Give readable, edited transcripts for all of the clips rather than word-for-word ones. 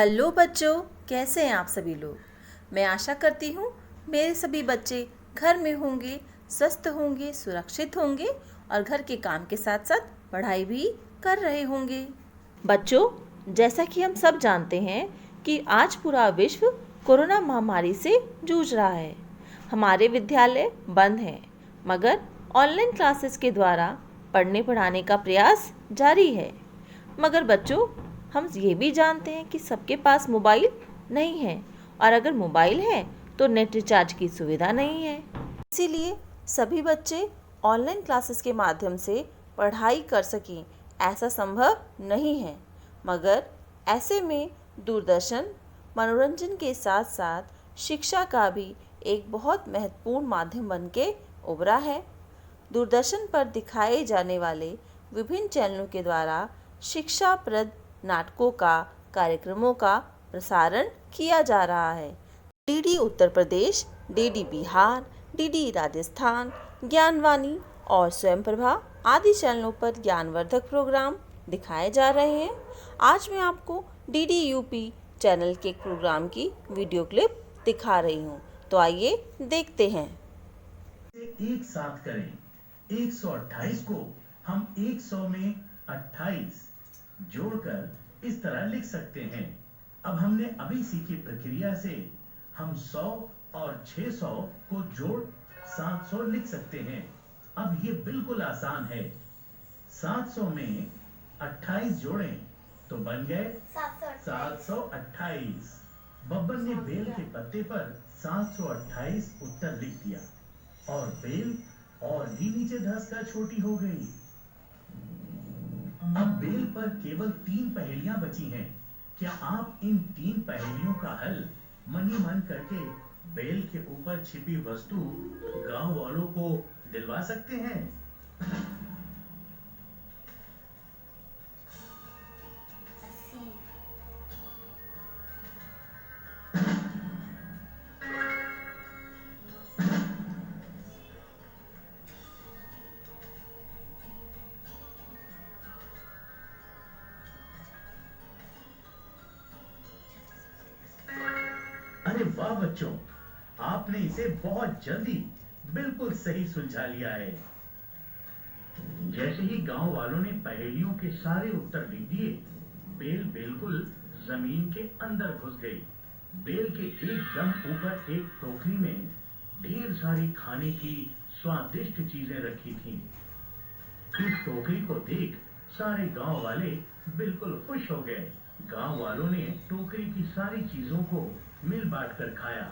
Hello बच्चों, कैसे हैं आप सभी लोग। मैं आशा करती हूँ मेरे सभी बच्चे घर में होंगे, स्वस्थ होंगे, सुरक्षित होंगे और घर के काम के साथ साथ पढ़ाई भी कर रहे होंगे। बच्चों, जैसा कि हम सब जानते हैं कि आज पूरा विश्व कोरोना महामारी से जूझ रहा है। हमारे विद्यालय बंद हैं, मगर ऑनलाइन क्लासेस के द्वारा पढ़ने पढ़ाने का प्रयास जारी है। मगर बच्चों, हम ये भी जानते हैं कि सबके पास मोबाइल नहीं है और अगर मोबाइल है तो नेट रिचार्ज की सुविधा नहीं है। इसीलिए सभी बच्चे ऑनलाइन क्लासेस के माध्यम से पढ़ाई कर सकें ऐसा संभव नहीं है। मगर ऐसे में दूरदर्शन मनोरंजन के साथ साथ शिक्षा का भी एक बहुत महत्वपूर्ण माध्यम बन के उभरा है। दूरदर्शन पर दिखाए जाने वाले विभिन्न चैनलों के द्वारा शिक्षाप्रद नाटकों का कार्यक्रमों का प्रसारण किया जा रहा है। DD Uttar Pradesh, DD Bihar, DD Rajasthan, Gyanvani और स्वयं प्रभा आदि चैनलों पर ज्ञानवर्धक प्रोग्राम दिखाए जा रहे हैं। आज मैं आपको डीडी यूपी चैनल के प्रोग्राम की वीडियो क्लिप दिखा रही हूँ, तो आइए देखते हैं। एक साथ करें 128 को हम 100 में 28 जोड़कर इस तरह लिख सकते हैं। अब हमने अभी सीखी प्रक्रिया से हम 100 और 600 को जोड़ 700 लिख सकते हैं। अब ये बिल्कुल आसान है। 700 में 28 जोड़ें तो बन गए 728। बब्बन ने बेल के पत्ते पर 728 उत्तर लिख दिया और बेल और भी नीचे धंसकर छोटी हो गई। अब बेल पर केवल 3 पहेलियां बची हैं। क्या आप इन 3 पहेलियों का हल मन ही मन करके बेल के ऊपर छिपी वस्तु गांव वालों को दिलवा सकते हैं? अरे वाह बच्चों, आपने इसे बहुत जल्दी बिल्कुल सही सुलझा लिया है। जैसे ही गांव वालों ने पहेलियों के सारे उत्तर लिख दिए, बेल बिल्कुल जमीन के अंदर घुस गई। बेल के एकदम ऊपर एक टोकरी में ढेर सारी खाने की स्वादिष्ट चीजें रखी थीं। इस टोकरी को देख सारे गांव वाले बिल्कुल खुश हो गए। गांव वालों ने टोकरी की सारी चीजों को मिल बांट कर खाया,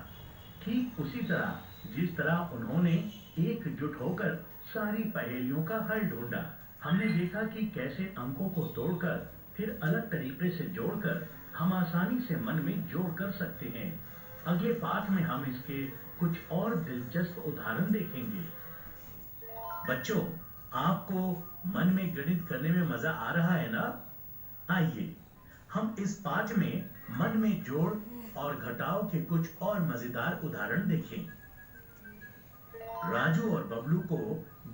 ठीक उसी तरह जिस तरह उन्होंने एकजुट होकर सारी पहेलियों का हल ढूंढा। हमने देखा कि कैसे अंकों को तोड़कर फिर अलग तरीके से जोड़कर हम आसानी से मन में जोड़ कर सकते हैं। अगले पाठ में हम इसके कुछ और दिलचस्प उदाहरण देखेंगे। बच्चों, आपको मन में गणित करने में मजा आ रहा है ना? आइए हम इस पाठ में मन में जोड़ और घटाव के कुछ और मजेदार उदाहरण देखें। राजू और बबलू को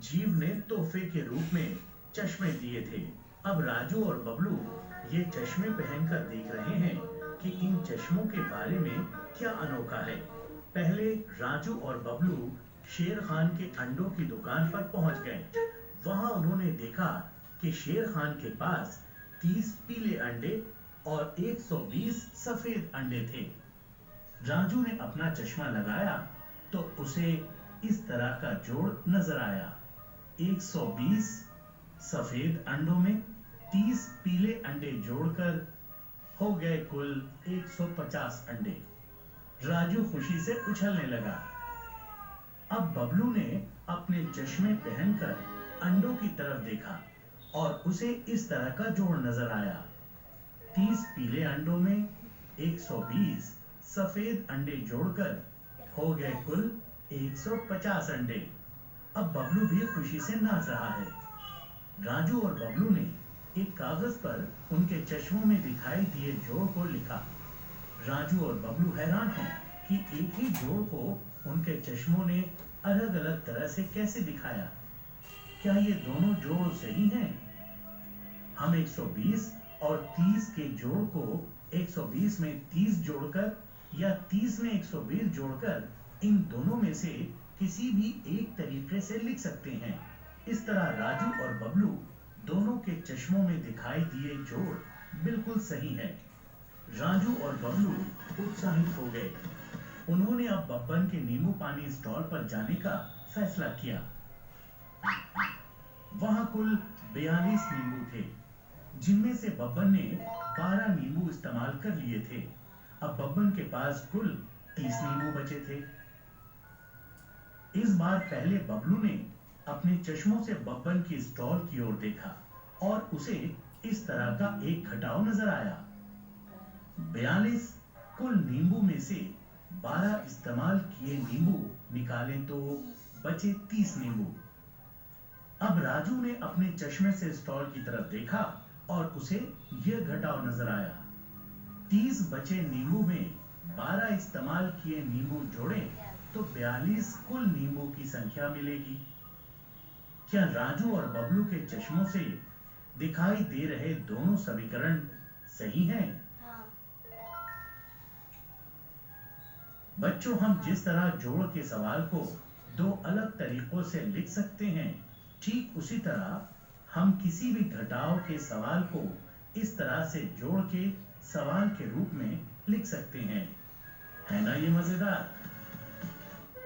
जीव ने तोहफे के रूप में चश्मे दिए थे। अब राजू और बबलू ये चश्मे पहनकर देख रहे हैं कि इन चश्मों के बारे में क्या अनोखा है। पहले राजू और बबलू शेर खान के अंडों की दुकान पर पहुंच गए। वहां उन्होंने देखा कि शेर खान के पास 30 पीले अंडे और 120 सफेद अंडे थे। राजू ने अपना चश्मा लगाया तो उसे इस तरह का जोड़ नजर आया। 120 सफेद अंडों में 30 पीले अंडे जोड़कर हो गए कुल 150 अंडे। राजू खुशी से उछलने लगा। अब बबलू ने अपने चश्मे पहनकर अंडों की तरफ देखा और उसे इस तरह का जोड़ नजर आया। 30 पीले अंडों में 120 सफेद अंडे जोड़कर हो गए कुल 150 अंडे। अब बबलू भी खुशी से नाच रहा है। राजू और बबलू ने एक कागज पर उनके चश्मों में दिखाई दिए जोड़ को लिखा। राजू और बबलू हैरान हैं कि एक ही जोड़ को उनके चश्मों ने अलग अलग तरह से कैसे दिखाया। क्या ये दोनों जोड़ सही हैं? हम 120 और 30 के जोड़ को 120 में 30 जोड़कर या 30 में 120 जोड़कर इन दोनों में से किसी भी एक तरीके से लिख सकते हैं। इस तरह राजू और बबलू दोनों के चश्मों में दिखाई दिए जोड़ बिल्कुल सही है। राजू और बबलू उत्साहित हो गए। उन्होंने अब बब्बन के नींबू पानी स्टॉल पर जाने का फैसला किया। वहां कुल 42 नींबू थे, जिनमें से बब्बन ने 12 नींबू इस्तेमाल कर लिए थे। अब बब्बन के पास कुल 30 नींबू बचे थे। इस बार पहले बबलू ने अपने चश्मों से बब्बन की स्टॉल की ओर देखा और उसे इस तरह का एक घटाव नजर आया। 42 कुल नींबू में से 12 इस्तेमाल किए नींबू निकालें तो बचे 30 नींबू। अब राजू ने अपने चश्मे से स्टॉल की तरफ देखा और उसे यह घटाव नजर आया। 30 बचे नींबू में 12 इस्तेमाल किए नींबू जोड़े तो 42 कुल नींबू की संख्या मिलेगी। क्या राजू और बबलू के चश्मों से दिखाई दे रहे दोनों समीकरण सही हैं? हाँ। बच्चों, हम जिस तरह जोड़ के सवाल को दो अलग तरीकों से लिख सकते हैं, ठीक उसी तरह हम किसी भी घटाव के सवाल को इस तरह से जोड़ के सवाल के रूप में लिख सकते हैं। है ना ये मजेदार?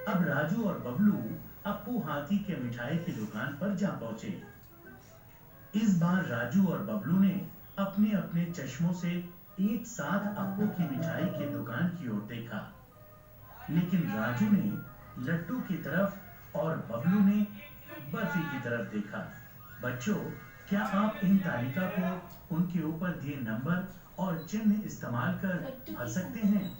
अब राजू और बबलू अप्पू हाथी के मिठाई की दुकान पर जा पहुंचे। इस बार राजू और बबलू ने अपने अपने चश्मों से एक साथ अप्पू की मिठाई की दुकान की ओर देखा, लेकिन राजू ने लड्डू की तरफ और बबलू ने बर्फी की तरफ देखा। बच्चों, क्या आप इन तालिका को उनके ऊपर दिए नंबर और चिन्ह इस्तेमाल कर भर सकते हैं?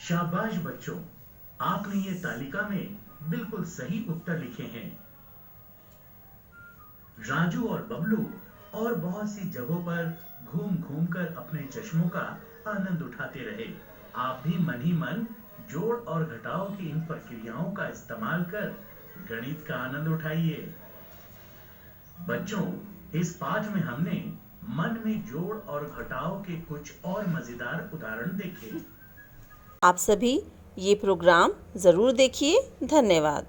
शाबाश बच्चों, आपने ये तालिका में बिल्कुल सही उत्तर लिखे हैं। राजू और बबलू और बहुत सी जगहों पर घूम घूम कर अपने चश्मों का आनंद उठाते रहे। आप भी मन ही मन जोड़ और घटाव की इन प्रक्रियाओं का इस्तेमाल कर गणित का आनंद उठाइए। बच्चों, इस पाठ में हमने मन में जोड़ और घटाव के कुछ और मजेदार उदाहरण देखे। आप सभी ये प्रोग्राम ज़रूर देखिए। धन्यवाद।